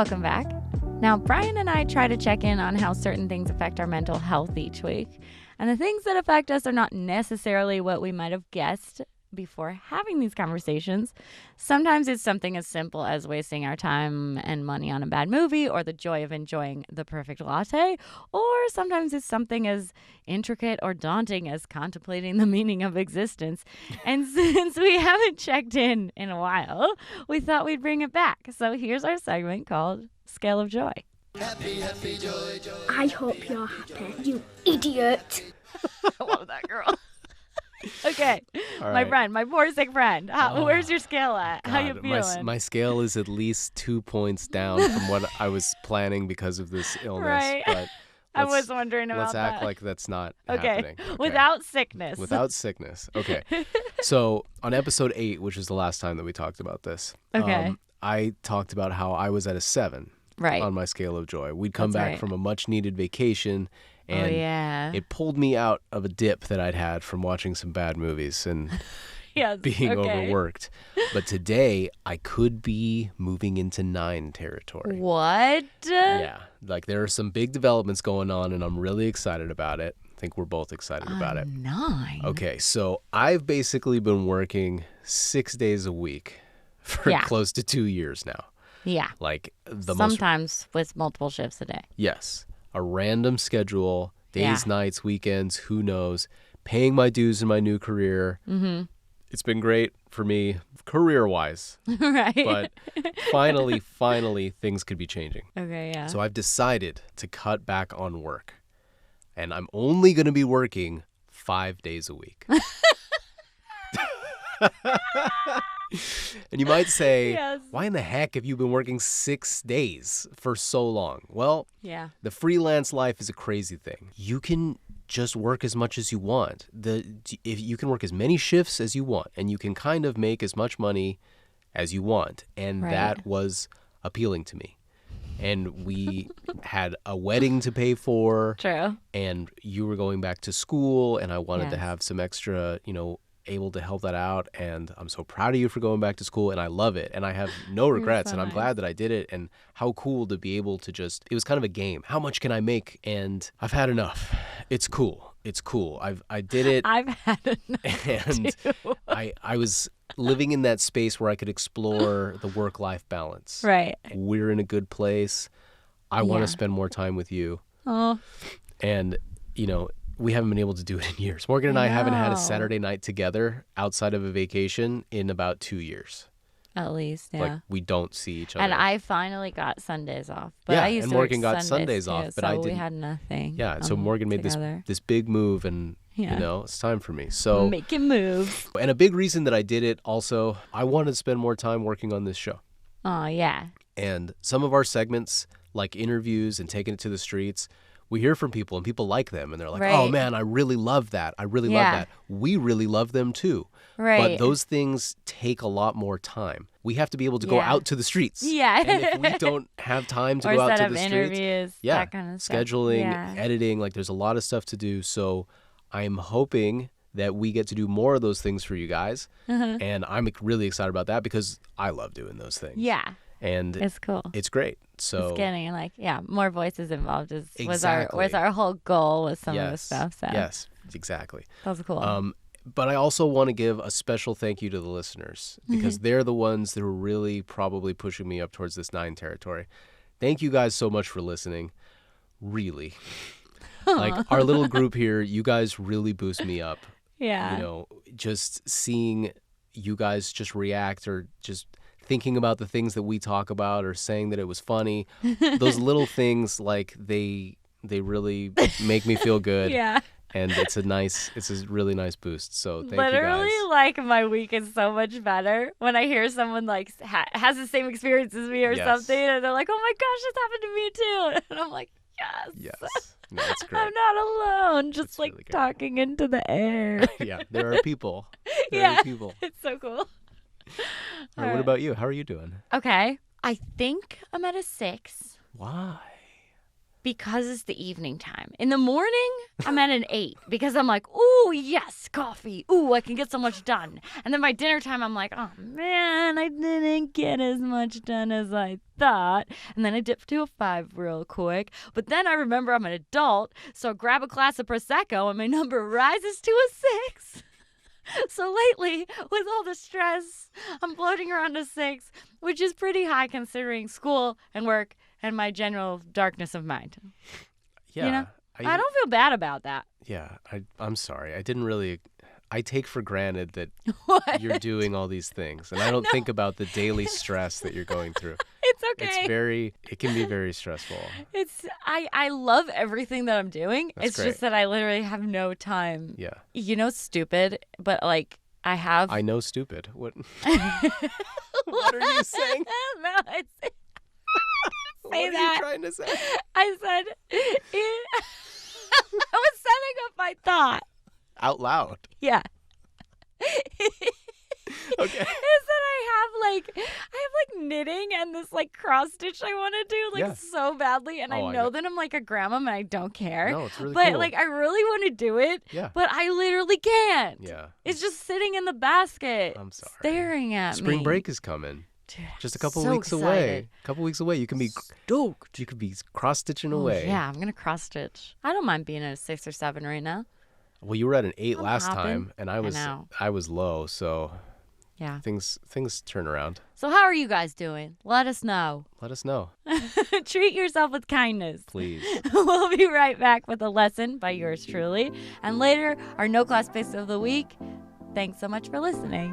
Welcome back. Now, Brian and I try to check in on how certain things affect our mental health each week. And the things that affect us are not necessarily what we might have guessed before having these conversations. Sometimes it's something as simple as wasting our time and money on a bad movie or the joy of enjoying the perfect latte. Or sometimes it's something as intricate or daunting as contemplating the meaning of existence. And since we haven't checked in a while, we thought we'd bring it back. So here's our segment called Scale of Joy. Happy, happy, joy, joy. I hope you're happy, you idiot. I love that girl. Okay, All my right. friend, my poor sick friend. Where's your scale at? How you God, feeling? My scale is at least 2 points down from what I was planning because of this illness. Right. But I let's- was wondering about Let's act that. like that's not Okay, happening. without sickness. Without sickness. Okay. So on episode 8, which was the last time that we talked about this, Okay. I talked about how I was at a 7 Right. on my scale of joy. We'd come That's back right. from a much-needed vacation, and Oh, yeah. it pulled me out of a dip that I'd had from watching some bad movies and Yes, being okay. overworked. But today, I could be moving into 9 territory. What? Yeah, like there are some big developments going on, and I'm really excited about it. I think we're both excited about it. 9? Okay, so I've basically been working 6 days a week for Yeah. close to 2 years now. Yeah. Like the most, Sometimes with multiple shifts a day. yes, a random schedule, days, Yeah. nights, weekends, who knows, paying my dues in my new career. Mm-hmm. It's been great for me career-wise, Right. but finally, things could be changing. Okay, yeah. So I've decided to cut back on work, and I'm only going to be working 5 days a week. And you might say, Yes. why in the heck have you been working 6 days for so long? Well, Yeah. the freelance life is a crazy thing. You can just work as much as you want. If you can work as many shifts as you want, and you can kind of make as much money as you want. And Right. that was appealing to me. And we had a wedding to pay for, True. and you were going back to school, and I wanted to Yes. have some extra, able to help that out. And I'm so proud of you for going back to school, and I love it. And I have no regrets, so and I'm nice. glad that I did it. And how cool to be able to it was kind of a game. How much can I make? And I've had enough. It's cool. I did it. I've had enough And too. I was living in that space where I could explore the work-life balance. Right. We're in a good place. I want Yeah. to spend more time with you. Oh, And, we haven't been able to do it in years. Morgan and I haven't had No. a Saturday night together outside of a vacation in about 2 years. at least, yeah. Like, we don't see each other. And I finally got Sundays off. But Yeah, I used and to Morgan work got Sundays too, off, but so I we didn't. had nothing. Yeah, so Morgan made together. this big move, and, Yeah. it's time for me. So, Making moves. and a big reason that I did it also, I wanted to spend more time working on this show. Oh, yeah. And some of our segments, like interviews and taking it to the streets, we hear from people and people like them. And they're like, oh, Right. man, I really love that. I really Yeah. love that. We really love them too. Right. But those things take a lot more time. We have to be able to go Yeah. out to the streets. Yeah. And if we don't have time to or go out set to up the streets, interviews, yeah, that kind of stuff. scheduling, Yeah. editing, like there's a lot of stuff to do. So I'm hoping that we get to do more of those things for you guys. And I'm really excited about that because I love doing those things. Yeah. And It's cool. it's great. So It's getting more voices involved was Exactly. our whole goal with some of the yes, stuff. So yes, exactly. that's cool. But I also want to give a special thank you to the listeners because they're the ones that are really probably pushing me up towards this 9 territory. Thank you guys so much for listening. Really. Like our little group here, you guys really boost me up. yeah. Just seeing you guys just react or just thinking about the things that we talk about or saying that it was funny. Those little things, like they really make me feel good. Yeah. And it's a really nice boost. So thank Literally, you guys. like my week is so much better when I hear someone like has the same experience as me or Yes. something, and they're like, "Oh my gosh, this happened to me too," and I'm like, "Yes, Yes. No, it's great. I'm not alone." Just It's like really good. talking into the air. Yeah, there are people. There Yeah. are people. It's so cool. All right, what about you? How are you doing? Okay, I think I'm at a 6. Why? because it's the evening time. In the morning, I'm at an 8 because I'm like, ooh, yes, coffee. Ooh, I can get so much done. And then by dinner time, I'm like, oh, man, I didn't get as much done as I thought. And then I dip to a 5 real quick. But then I remember I'm an adult, so I grab a glass of Prosecco and my number rises to a 6. So lately, with all the stress, I'm floating around a 6, which is pretty high considering school and work and my general darkness of mind. Yeah. You know? I don't feel bad about that. Yeah, I'm sorry. I take for granted that What? you're doing all these things, and I don't think about the daily stress that you're going through. It's okay. It can be very stressful. I love everything that I'm doing. That's it's great. just that I literally have no time. Yeah. You know, stupid, but like I have. I know stupid. What? What are you saying? No, it's. What are you trying to say? I said. I was setting up my thought. Out loud. Yeah. Okay. Is that I have knitting and this like cross stitch I want to do Yeah. so badly, and Oh, I I know know. that I'm like a grandma and I don't care. No, it's really but cool. like I really want to do it. Yeah. But I literally can't. Yeah. It's just sitting in the basket. I'm sorry. Staring at me. Spring break is coming. Dude, Just a I'm couple so weeks excited. away. A couple weeks away. You can be Stoked. You could be cross stitching Oh, away. yeah, I'm gonna cross stitch. I don't mind being at a 6 or 7 right now. Well, you were at an 8 I'm last hopping. time, and I know. was low, so Yeah. things turn around. So how are you guys doing? Let us know. Let us know, Treat yourself with kindness. please. We'll be right back with a lesson by yours truly. And later, our no class pick of the week. Thanks so much for listening.